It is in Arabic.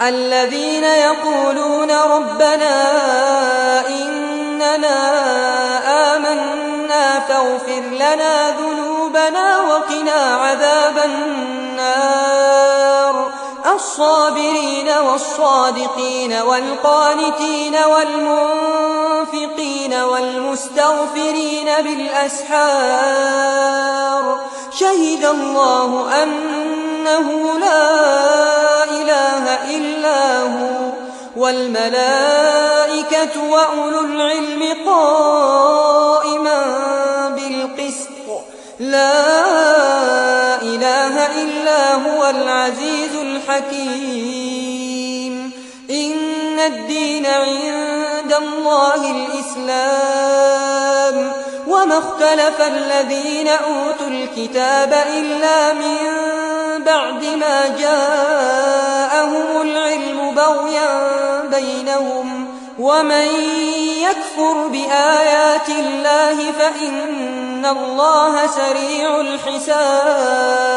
الذين يقولون ربنا إننا آمنا فاغفر لنا ذنوبنا وقنا عذاب النار الصابرين والصادقين والقانتين والمنفقين والمستغفرين بالأسحار شهد الله أنه لا إله إلا هو والملائكة وأولو العلم قائما بالقسط لا إله إلا هو العزيز الحكيم إن الدين عند الله الإسلام وما اختلف الذين أوتوا الكتاب إلا من بعد ما جاءهم العلم بغيا بينهم ومن يكفر بآيات الله فإن الله سريع الحساب